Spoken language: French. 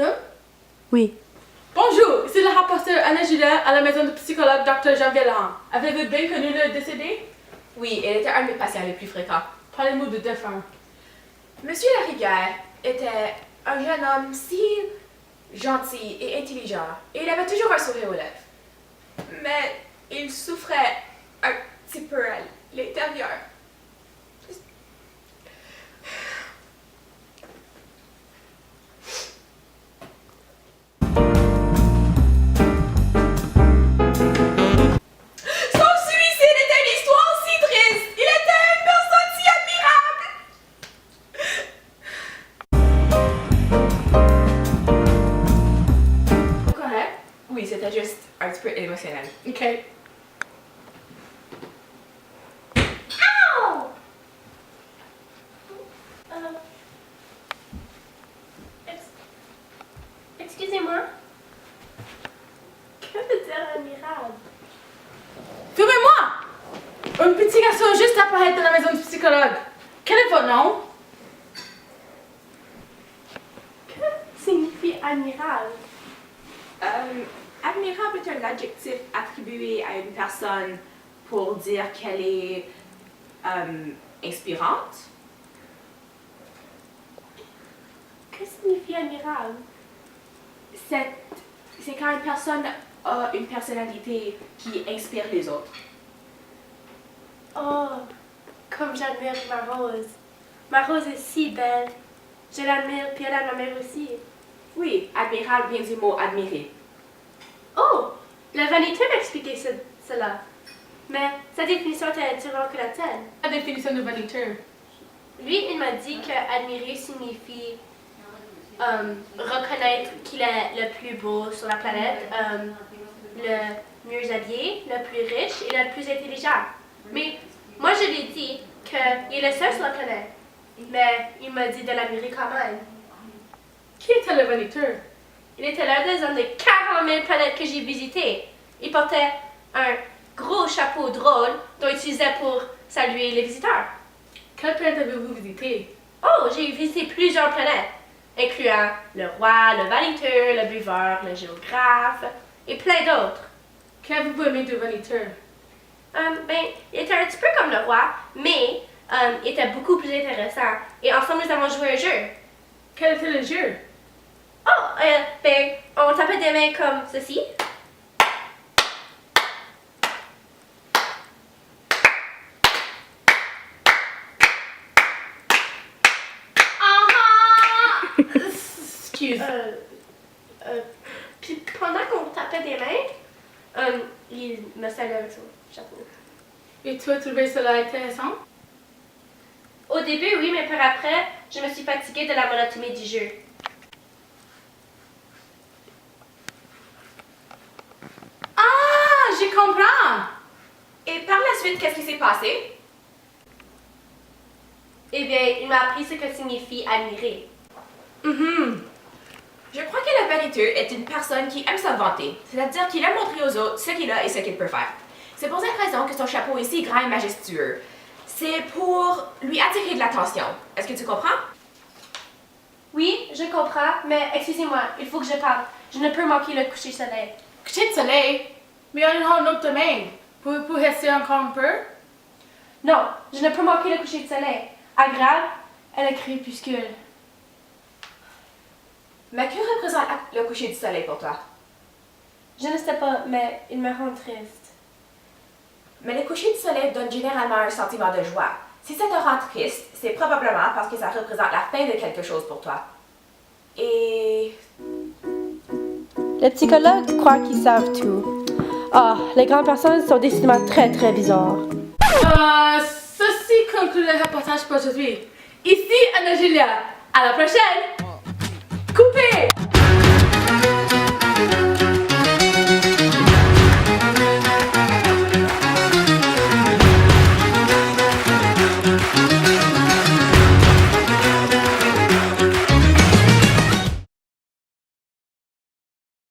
Ça? Oui. Bonjour, ici le rapporteur Anna Julien à la maison de psychologue Dr. Jean-Pierre Laurent. Avez-vous bien connu le décédé? Oui, elle était un de mes patients les plus fréquents. Parlez-nous de défunt. Monsieur Larivière était un jeune homme si gentil et intelligent, et il avait toujours un sourire aux lèvres. Mais il souffrait un petit peu à l'intérieur. Son suicide était une histoire si triste! Il était une personne si admirable! Correct? Oui, c'était juste un petit peu émotionnel. OK. Excusez-moi. Que veut dire admirable? Trouvez-moi! Un petit garçon juste apparaître dans la maison du psychologue. Quel est votre nom? Que signifie admirable? Admirable est un adjectif attribué à une personne pour dire qu'elle est inspirante. Que signifie admirable? C'est quand une personne a une personnalité qui inspire les autres. Oh, comme j'admire ma rose. Ma rose est si belle. Je l'admire, puis elle a ma mère aussi. Oui, admirable vient du mot admirer. Oh, le vanité m'a expliqué cela. Mais sa définition était différente que la tienne. La définition de vanité. Lui, il m'a dit que admirer signifie reconnaître qu'il est le plus beau sur la planète, le mieux habillé, le plus riche et le plus intelligent. Mais moi, je lui ai dit qu'il est le seul sur la planète. Mais il m'a dit de l'admirer quand même. Qui était le vanité? Il était l'un des hommes des 40 000 planètes que j'ai visitées. Il portait un gros chapeau drôle dont il utilisait pour saluer les visiteurs. Quelle planète avez-vous visité? Oh, j'ai visité plusieurs planètes, incluant le roi, le valiteur, le buveur, le géographe et plein d'autres. Qu'avez-vous aimé de vanité? Il était un petit peu comme le roi, mais il était beaucoup plus intéressant. Et ensemble, nous avons joué un jeu. Quel était le jeu? Oh, on tapait des mains comme ceci. Excuse. Puis pendant qu'on tapait des mains, il me saluait avec son chapeau. Et tu as trouvé cela intéressant? Au début, oui, mais par après, je me suis fatiguée de la monotonie du jeu. Ah, je comprends! Et par la suite, qu'est-ce qui s'est passé? Eh bien, il m'a appris ce que signifie admirer. Je crois que le vaniteux est une personne qui aime se vanter, c'est-à-dire qu'il aime montrer aux autres ce qu'il a et ce qu'il peut faire. C'est pour cette raison que son chapeau est si grand et majestueux. C'est pour lui attirer de l'attention. Est-ce que tu comprends? Oui, je comprends, mais excusez-moi, il faut que je parle. Je ne peux manquer le coucher de soleil. Coucher de soleil? Mais on a un autre domaine. Pouvez-vous rester encore un peu? Non, je ne peux manquer le coucher de soleil. Agréable, elle est crépuscule. Mais que représente le coucher du soleil pour toi? Je ne sais pas, mais il me rend triste. Mais le coucher du soleil donne généralement un sentiment de joie. Si ça te rend triste, c'est probablement parce que ça représente la fin de quelque chose pour toi. Et... Les psychologues croient qu'ils savent tout. Ah, les grandes personnes sont décidément très, très bizarres. Ceci conclut le reportage pour aujourd'hui. Ici Anna Julia. À la prochaine! Coupez!